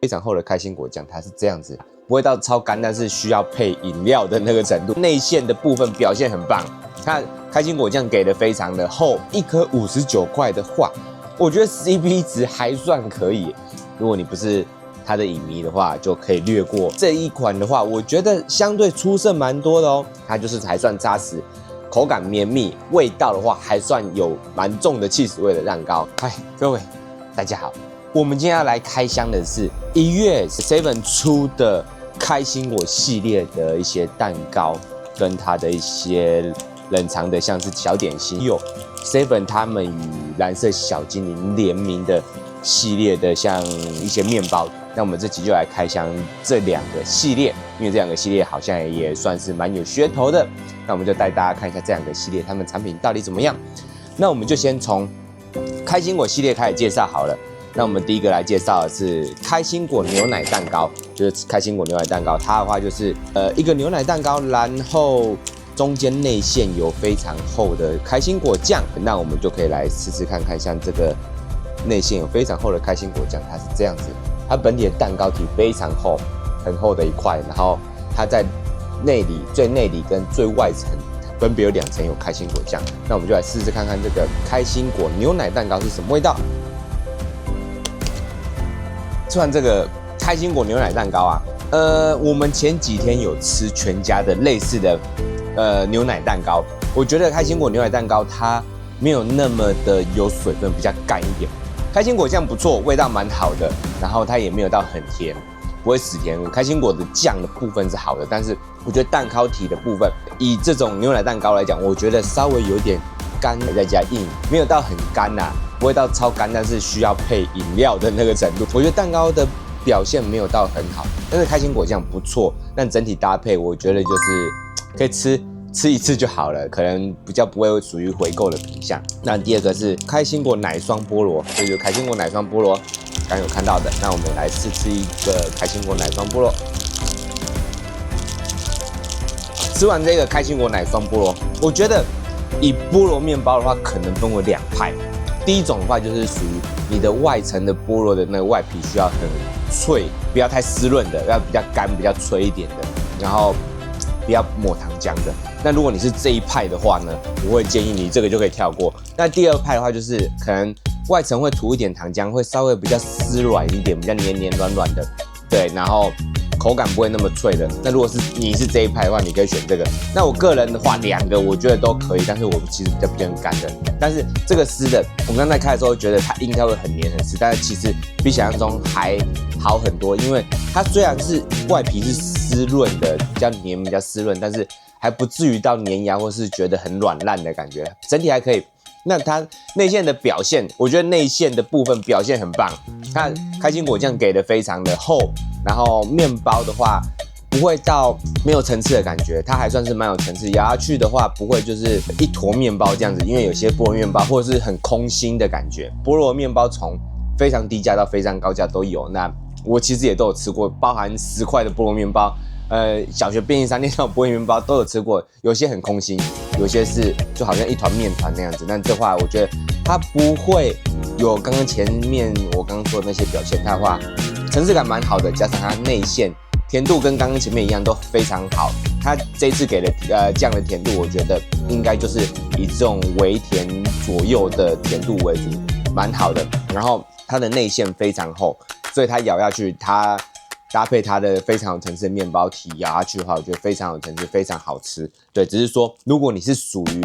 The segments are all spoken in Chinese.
非常厚的開心果醬，它是這樣子，不會到超乾，但是需要配飲料的那個程度。內餡的部分表現很棒，它開心果醬給的非常的厚，一顆59塊的話，我覺得 CP 值還算可以。如果你不是它的影迷的話，就可以略過這一款的話，我覺得相對出色蠻多的哦。它就是還算扎實，口感綿密，味道的話還算有蠻重的起司味的蛋糕。嗨，各位大家好，我們今天要來開箱的是1月 Seven 出的開心果系列的一些蛋糕，跟它的一些冷藏的像是小點心，有 Seven 他們與藍色小精靈聯名的系列的像一些麵包。那我們這集就來開箱這兩個系列，因為这兩個系列好像也算是蠻有噱頭的。那我們就帶大家看一下這兩個系列它們產品到底怎麼樣。那我們就先從開心果系列開始介紹好了。那我們第一個來介紹的是開心果牛奶蛋糕，就是開心果牛奶蛋糕，它的話就是一個牛奶蛋糕，然後中間內餡有非常厚的開心果醬。那我們就可以來試試看看，像這個內餡有非常厚的開心果醬，它是這樣子。它本體的蛋糕體非常厚，很厚的一塊，然後它在內裡最內裡跟最外层分別有2層有開心果醬。那我們就來試試看看這個開心果牛奶蛋糕是什麼味道。吃完這個開心果牛奶蛋糕啊，我們前幾天有吃全家的類似的牛奶蛋糕，我覺得開心果牛奶蛋糕它沒有那麼的有水分，比較乾一點。開心果醬不錯，味道蠻好的，然後它也沒有到很甜，不會死甜。開心果的醬的部分是好的，但是我覺得蛋糕體的部分，以這種牛奶蛋糕來講，我覺得稍微有點乾，再加硬，沒有到很乾吶，不會到超乾，但是需要配飲料的那個程度。我覺得蛋糕的表現沒有到很好，但是開心果醬不錯，但整體搭配我覺得就是可以吃一次就好了，可能比較不會屬於回購的品項。那第二個是開心果奶霜菠蘿，這就是開心果奶霜菠蘿，剛有看到的。那我們來試吃一個開心果奶霜菠蘿。吃完這個開心果奶霜菠蘿，我覺得以菠蘿麵包的話，可能分為2派。第一種的話就是屬於你的外層的菠蘿的那個外皮需要很脆，不要太濕潤的，要比較乾、比較脆一點的，然後不要抹糖漿的。那如果你是這一派的話呢，我會建議你這個就可以跳過。那第2派的話，就是可能外層會塗一點糖漿，會稍微比較絲軟一點，比較黏黏軟軟的，對，然後口感不會那麼脆的。那如果是你是這一派的話，你可以選這個。那我個人的話，2個我覺得都可以，但是我其實比較偏乾的。但是這個濕的，我剛才開的時候覺得它應該會很黏很濕，但是其實比想象中還好很多，因為它雖然是外皮是濕潤的，比較黏比較濕潤，但是還不至於到粘牙或是覺得很軟爛的感覺，整體還可以。那它內餡的表現，我覺得內餡的部分表現很棒。它開心果醬給的非常的厚，然後麵包的話不會到沒有層次的感覺，它還算是蠻有層次。咬下去的話不會就是一坨麵包這樣子，因為有些菠蘿麵包或者是很空心的感覺。菠蘿麵包從非常低價到非常高價都有，那我其實也都有吃過，包含10塊的菠蘿麵包。小學便利商店上的菠蘿麵包都有吃過，有些很空心，有些是就好像一团麵团那樣子。但這話我覺得它不會有剛剛前面我剛剛說的那些表現，它的話層次感蠻好的，加上它內餡甜度跟剛剛前面一樣都非常好。它這次給的醬的甜度，我覺得應該就是以這種微甜左右的甜度為主，蠻好的。然後它的內餡非常厚，所以它咬下去它搭配它的非常有層次的麵包體，咬下去的話，我覺得非常有層次，非常好吃。对，只是說，如果你是屬於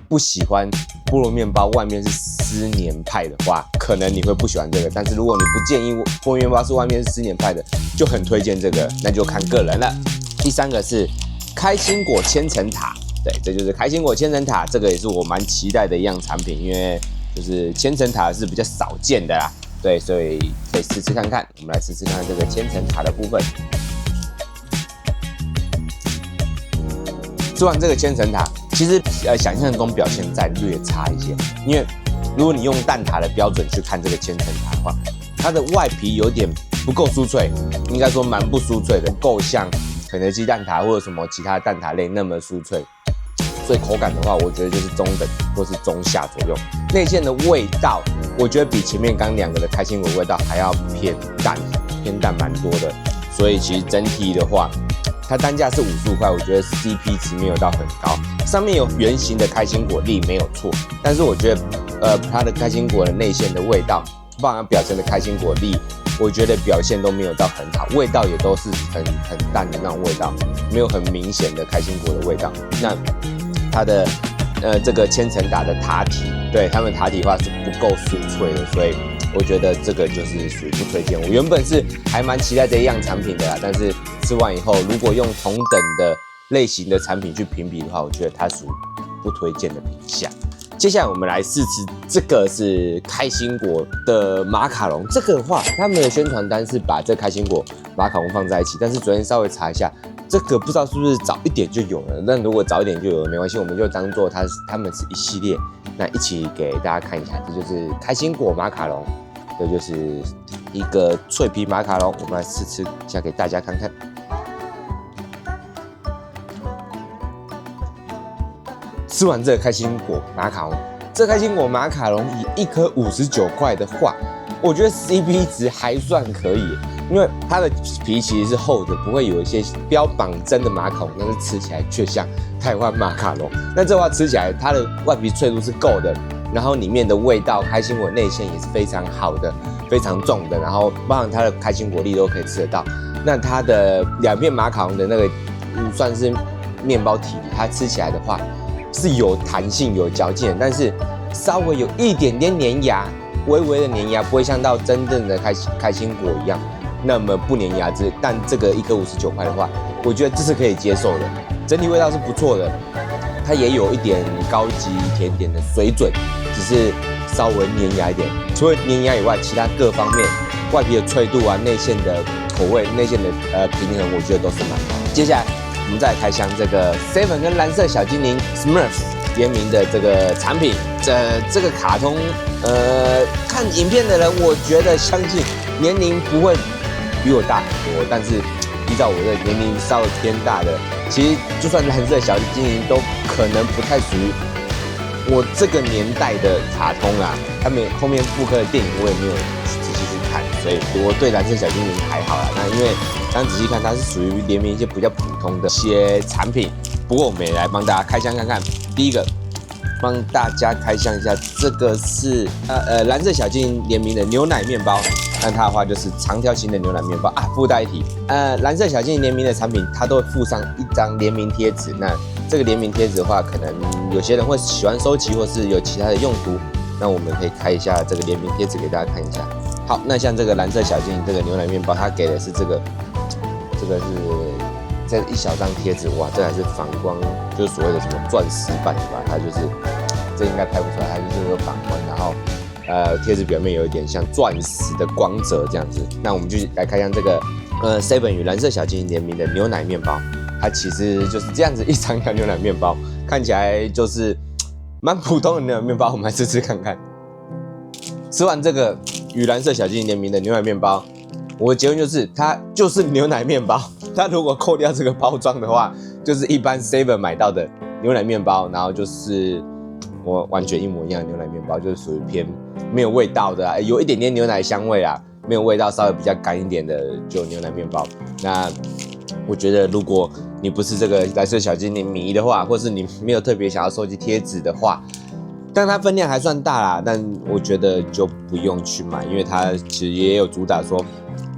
不喜歡菠蘿麵包外面是濕黏派的話，可能你會不喜歡這個。但是如果你不建議菠蘿麵包是外面是濕黏派的，就很推薦這個，那就看個人了。第3個是開心果千層塔，對，這就是開心果千層塔，這個也是我蠻期待的一樣產品，因為就是千層塔是比較少見的啦。对，所以可以試吃看看。我們來試試看看這個千層塔的部分。吃完這個千層塔，其實想象中表現再略差一些，因為如果你用蛋撻的標準去看這個千層塔的話，它的外皮有點不夠酥脆，應該說蠻不酥脆的，不夠像肯德基蛋撻或者什麼其他蛋撻類那麼酥脆。所以口感的話，我覺得就是中等或是中下左右。內餡的味道，我覺得比前面剛2個的開心果味道還要偏淡，偏淡蠻多的，所以其實整體的話，它單價是55塊，我覺得 CP 值沒有到很高。上面有圓形的開心果粒沒有錯，但是我覺得它的開心果的內餡的味道，包含表層的開心果粒，我覺得表現都沒有到很好，味道也都是很淡的那種味道，沒有很明顯的開心果的味道。那它的這個千層打的塔體，對，他們塔體的話是不夠酥脆的，所以我覺得這個就是屬於不推薦。我原本是還蠻期待這一樣產品的啦，但是吃完以後，如果用同等的類型的產品去評比的話，我覺得它屬於不推薦的品項。接下來我們來試吃這個是開心果的馬卡龍，這個的話他們的宣傳單是把這開心果馬卡龍放在一起，但是昨天稍微查一下，這個不知道是不是早一點就有了。那如果早一點就有了沒關係，我們就當做他們是一系列，那一起給大家看一下，這就是開心果馬卡龍，這就是一個脆皮馬卡龍，我們來試吃一下給大家看看。吃完这個開心果馬卡龍，這開心果馬卡龍以1顆59塊的話，我覺得 CP 值還算可以，因為它的皮其實是厚的，不會有一些標榜真的馬卡龍，但是吃起來卻像台灣馬卡龍。那這話吃起來，它的外皮脆度是夠的，然後裡面的味道，開心果內餡也是非常好的，非常重的，然後包含它的開心果粒都可以吃得到。那它的2片馬卡龍的那個算是麵包體，它吃起來的話，是有彈性、有嚼勁的，但是稍微有一點點粘牙，微微的粘牙，不會像到真正的開心果一樣那麼不粘牙齒。但這個1顆59塊的話，我覺得這是可以接受的，整體味道是不錯的。它也有一點高級甜點的水準，只是稍微粘牙一點。除了粘牙以外，其他各方面，外皮的脆度啊、內餡的口味、內餡的平衡，我覺得都是蠻好的。接下來，我們再來開箱這個 Seven 跟藍色小精靈 Smurfs 聯名的這個產品。這個卡通，看影片的人，我覺得相信年齡不會比我大很多，但是依照我的年齡稍微偏大的，其實就算藍色小精靈都可能不太屬於我這個年代的卡通啦。他們後面復刻的電影我也沒有仔細去看，所以我對藍色小精靈還好啦。那因為剛仔細看，它是屬於聯名一些比較普通的一些產品。不過我們也來幫大家開箱看看。第一個，幫大家開箱一下，這個是藍色小精靈聯名的牛奶麵包。那它的話就是長條形的牛奶麵包啊。附帶一提，藍色小精靈聯名的產品，它都會附上一張聯名貼紙。那這個聯名貼紙的話，可能有些人會喜歡收集，或是有其他的用途。那我們可以開一下這個聯名貼紙給大家看一下。好，那像這個藍色小精靈這個牛奶麵包，它給的是這個是這一小張貼紙，哇，這還是反光，就是所謂的什麼鑽石版的吧？它就是這應該拍不出來，它就是個反光，然後貼紙表面有一點像鑽石的光澤這樣子。那我們就來看一下這個Seven 與藍色小精靈聯名的牛奶麵包，它其實就是這樣子一張牛奶麵包，看起來就是蠻普通的牛奶麵包。我們來吃吃看看。吃完這個與藍色小精靈聯名的牛奶麵包，我的結論就是它就是牛奶麵包。它如果扣掉這個包裝的話，就是一般 Seven 買到的牛奶麵包，然後就是我完全一模一樣的牛奶麵包，就是屬於偏沒有味道的啊，有一點點牛奶香味啊，沒有味道，稍微比較乾一點的就牛奶麵包。那我覺得如果你不是這個藍色小精靈迷的話，或是你沒有特別想要收集貼紙的話，但它分量還算大啦，但我覺得就不用去買，因為它其實也有主打說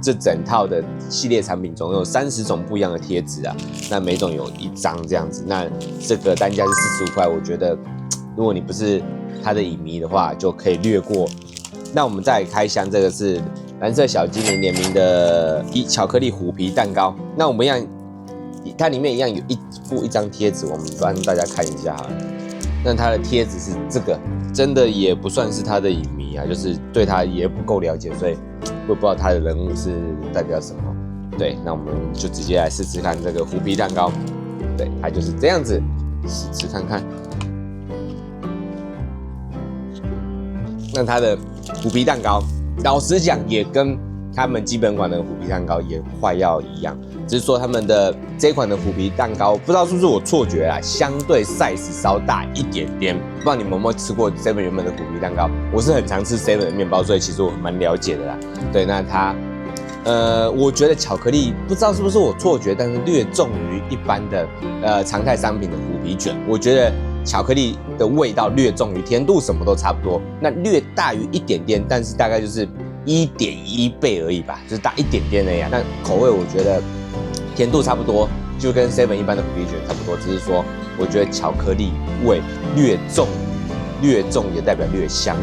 這整套的系列產品總共有30種不一樣的貼紙啊，那每種有1張這樣子，那這個單價是45塊，我覺得如果你不是它的影迷的話，就可以略過。那我們再來開箱，這個是藍色小精靈聯名的巧克力虎皮蛋糕，那我們一樣，它裡面一樣有附一張貼紙，我們幫大家看一下好了。那它的貼紙是這個，真的也不算是它的影迷啊，就是對它也不夠了解，所以我不知道它的人物是代表什麼。对，那我們就直接來試試看這個虎皮蛋糕。对，它就是這樣子，試吃看看。那它的虎皮蛋糕，老實講也跟他們基本款的虎皮蛋糕也快要一樣，只是說他們的這款的虎皮蛋糕，不知道是不是我錯覺啦，相對 size 稍大一點點。不知道你們有沒有吃過 Seven 原本的虎皮蛋糕？我是很常吃 Seven 的麵包，所以其實我蠻了解的啦。對，那它我覺得巧克力不知道是不是我錯覺，但是略重於一般的常態商品的虎皮卷。我覺得巧克力的味道略重於，甜度什麼都差不多，那略大於一點點，但是大概就是1.1倍而已吧，就是大一點點而已。那口味我覺得甜度差不多，就跟 Seven 一般的虎皮卷差不多，只是說我覺得巧克力味略重也代表略香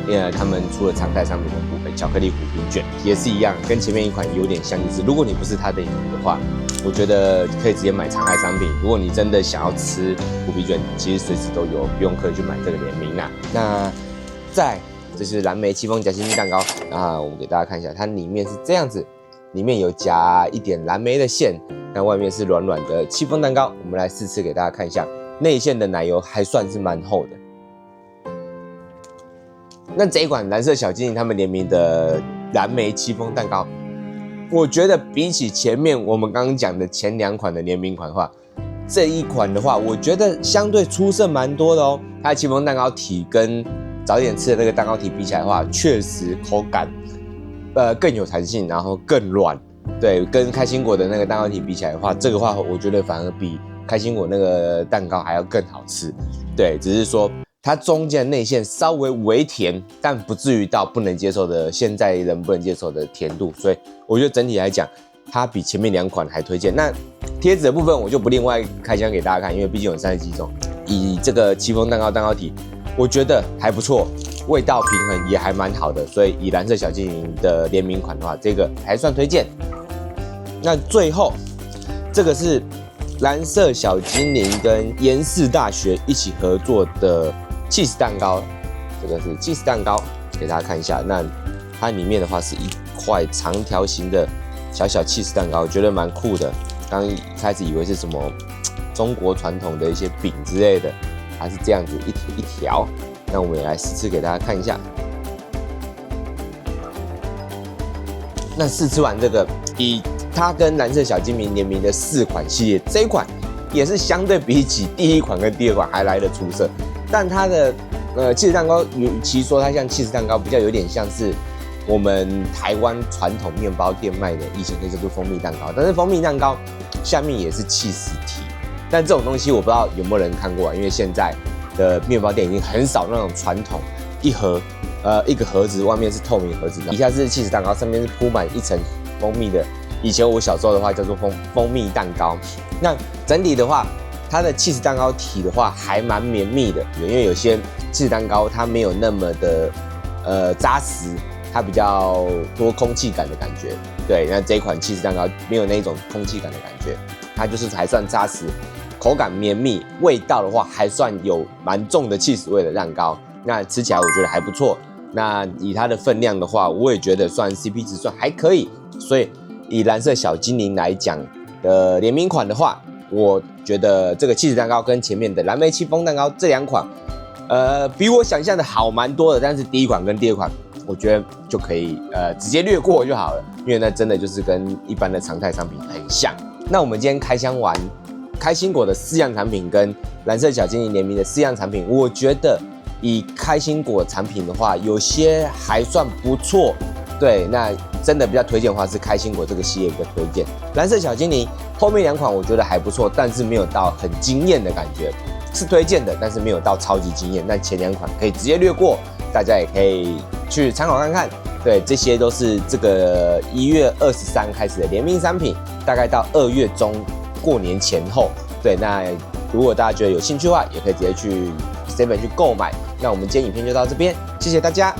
於，因為他們出了常態商品的巧克力虎皮卷也是一樣，跟前面一款有点像，就是如果你不是他的粉的話，我覺得可以直接买常態商品。如果你真的想要吃虎皮卷，其實隨時都有，不用刻意去買這个聯名啦。那這是藍莓戚風夾心蜜蛋糕啊，我們給大家看一下，它裡面是這樣子，裡面有夾一點藍莓的餡，那外面是軟軟的戚風蛋糕。我們來試吃給大家看一下，內餡的奶油還算是蠻厚的。那這一款藍色小精靈他們聯名的藍莓戚風蛋糕，我覺得比起前面我們剛剛講的前2款的聯名款的話，這一款的話，我覺得相對出色蠻多的哦。它的戚風蛋糕體跟早一點吃的那個蛋糕體比起來的話，確實口感更有彈性，然後更軟。對，跟開心果的那個蛋糕體比起來的話，這個話我覺得反而比開心果那個蛋糕還要更好吃。對，只是說它中間的內餡稍微微甜，但不至於到不能接受的現在人不能接受的甜度，所以我覺得整體來講，它比前面2款還推薦。那貼紙的部分我就不另外開箱給大家看，因為畢竟有30幾種。以這個戚風蛋糕體，我覺得還不錯，味道平衡也還蠻好的，所以以藍色小精靈的聯名款的話，這個還算推薦。那最後這個是藍色小精靈跟延世大學一起合作的cheese蛋糕，這個是cheese蛋糕，給大家看一下。那它裡面的話是一塊長條形的小cheese蛋糕，我覺得蠻酷的。剛一開始以為是什麼中國傳統的一些餅之類的，它是這樣子一條。那我們也來試吃給大家看一下。那試吃完這個，以它跟藍色小精靈聯名的4款系列，這一款也是相對比起第1款跟第2款還來得出色。但它的cheese蛋糕，與其說它像cheese蛋糕，比較有點像是我們台灣傳統麵包店賣的以前可以叫做蜂蜜蛋糕，但是蜂蜜蛋糕下面也是cheese體。但這種東西我不知道有沒有人看過啊，因為現在的麵包店已經很少那種傳統一個盒子外面是透明盒子，底下是cheese蛋糕，上面是鋪滿一層蜂蜜的。以前我小時候的話叫做蜂蜜蛋糕。那整體的話，它的cheese蛋糕體的話還蠻綿密的，因為有些cheese蛋糕它沒有那麼的扎實，它比較多空氣感的感覺。對，那這一款cheese蛋糕沒有那種空氣感的感覺，它就是還算扎實，口感綿密，味道的話還算有蠻重的cheese味的蛋糕。那吃起來我覺得還不錯。那以它的分量的話，我也覺得算 CP 值算還可以。所以以藍色小精靈來講的聯名款的話，我覺得這個cheese蛋糕跟前面的藍莓戚風蛋糕這2款，比我想象的好蠻多的。但是第1款跟第2款，我覺得就可以直接略過就好了，因為那真的就是跟一般的常態商品很像。那我們今天開箱完開心果的4樣產品跟藍色小精靈聯名的4樣產品，我覺得以開心果產品的話，有些還算不錯。對，那真的比較推薦的話是開心果這個系列比較推薦。藍色小精靈後面2款我覺得還不錯，但是沒有到很驚豔的感覺，是推薦的，但是沒有到超級驚豔。但前2款可以直接略過，大家也可以去參考看看。對，這些都是這個1月23開始的聯名商品，大概到2月中過年前後。對，那如果大家覺得有興趣的話，也可以直接去 Seven 去購買。那我們今天影片就到這邊，謝謝大家。